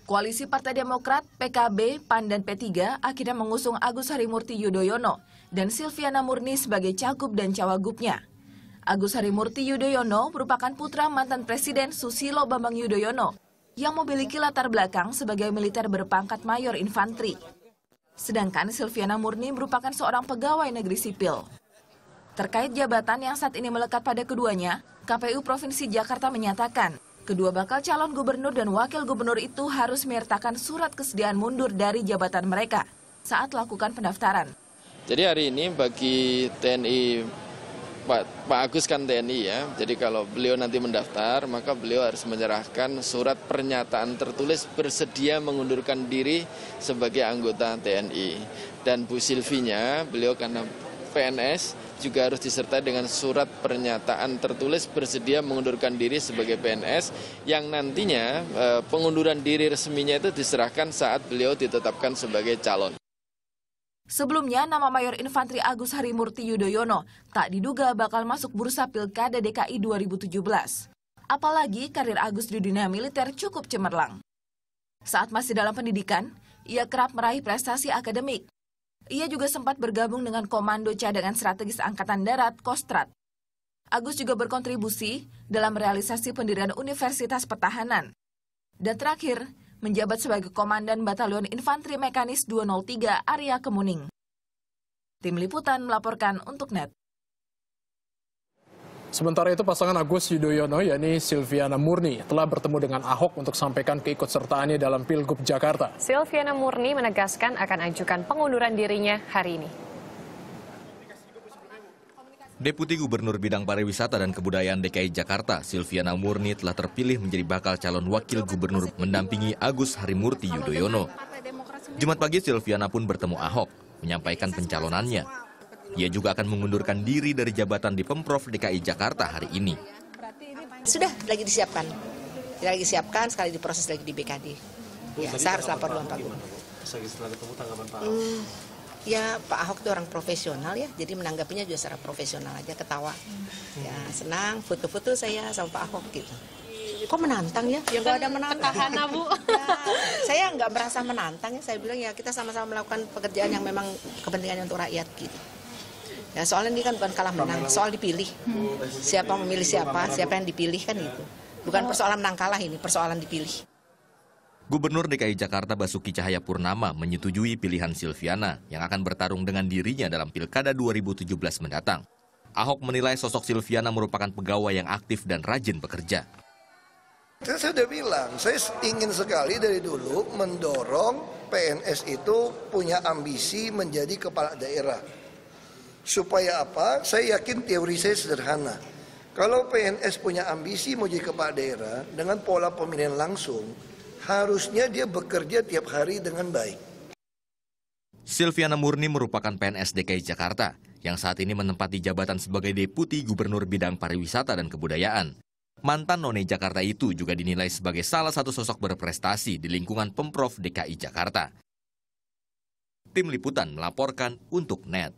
Koalisi Partai Demokrat, PKB, PAN, dan P3 akhirnya mengusung Agus Harimurti Yudhoyono dan Silviana Murni sebagai cagup dan cawagupnya. Agus Harimurti Yudhoyono merupakan putra mantan Presiden Susilo Bambang Yudhoyono yang memiliki latar belakang sebagai militer berpangkat mayor infanteri. Sedangkan Silviana Murni merupakan seorang pegawai negeri sipil. Terkait jabatan yang saat ini melekat pada keduanya, KPU Provinsi Jakarta menyatakan kedua bakal calon gubernur dan wakil gubernur itu harus menyertakan surat kesediaan mundur dari jabatan mereka saat lakukan pendaftaran. Jadi hari ini bagi TNI, Pak Agus kan TNI ya, jadi kalau beliau nanti mendaftar, maka beliau harus menyerahkan surat pernyataan tertulis bersedia mengundurkan diri sebagai anggota TNI. Dan Bu Silvinya, beliau karena PNS, juga harus disertai dengan surat pernyataan tertulis bersedia mengundurkan diri sebagai PNS yang nantinya pengunduran diri resminya itu diserahkan saat beliau ditetapkan sebagai calon. Sebelumnya, nama Mayor Infanteri Agus Harimurti Yudhoyono tak diduga bakal masuk bursa Pilkada DKI 2017. Apalagi karir Agus di dunia militer cukup cemerlang. Saat masih dalam pendidikan, ia kerap meraih prestasi akademik. Ia juga sempat bergabung dengan Komando Cadangan Strategis Angkatan Darat, Kostrat. Agus juga berkontribusi dalam realisasi pendirian Universitas Pertahanan. Dan terakhir, menjabat sebagai Komandan Batalion Infanteri Mekanis 203 Area Kemuning. Tim Liputan melaporkan untuk NET. Sementara itu pasangan Agus Yudhoyono yakni Silviana Murni telah bertemu dengan Ahok untuk sampaikan keikutsertaannya dalam Pilgub Jakarta. Silviana Murni menegaskan akan ajukan pengunduran dirinya hari ini. Deputi Gubernur Bidang Pariwisata dan Kebudayaan DKI Jakarta, Silviana Murni telah terpilih menjadi bakal calon wakil gubernur mendampingi Agus Harimurti Yudhoyono. Jumat pagi Silviana pun bertemu Ahok, menyampaikan pencalonannya. Ia juga akan mengundurkan diri dari jabatan di Pemprov DKI Jakarta hari ini. Sudah lagi disiapkan. Lagi disiapkan, sekali diproses lagi di BKD. Ya, saya harus lapor dulu Pak Gubernur. Setelah ketemu tanggapan Pak Ahok? Ya, Pak Ahok itu orang profesional ya, jadi menanggapinya juga secara profesional aja, ketawa. Ya, senang, foto-foto saya sama Pak Ahok gitu. Kok menantang ya? Ya nggak ada menantang. Petahana, Bu. Ya, saya nggak merasa menantang ya, saya bilang ya kita sama-sama melakukan pekerjaan yang memang kepentingannya untuk rakyat gitu. Ya, soalnya ini kan bukan kalah menang, soal dipilih. Siapa memilih siapa yang dipilih kan gitu. Bukan persoalan menang kalah ini, persoalan dipilih. Gubernur DKI Jakarta Basuki Cahayapurnama menyetujui pilihan Silviana yang akan bertarung dengan dirinya dalam Pilkada 2017 mendatang. Ahok menilai sosok Silviana merupakan pegawai yang aktif dan rajin bekerja. Saya sudah bilang, saya ingin sekali dari dulu mendorong PNS itu punya ambisi menjadi kepala daerah. Supaya apa? Saya yakin teori saya sederhana. Kalau PNS punya ambisi mau jadi kepala daerah dengan pola pemilihan langsung, harusnya dia bekerja tiap hari dengan baik. Silviana Murni merupakan PNS DKI Jakarta yang saat ini menempati jabatan sebagai Deputi Gubernur Bidang Pariwisata dan Kebudayaan. Mantan None Jakarta itu juga dinilai sebagai salah satu sosok berprestasi di lingkungan Pemprov DKI Jakarta. Tim Liputan melaporkan untuk NET.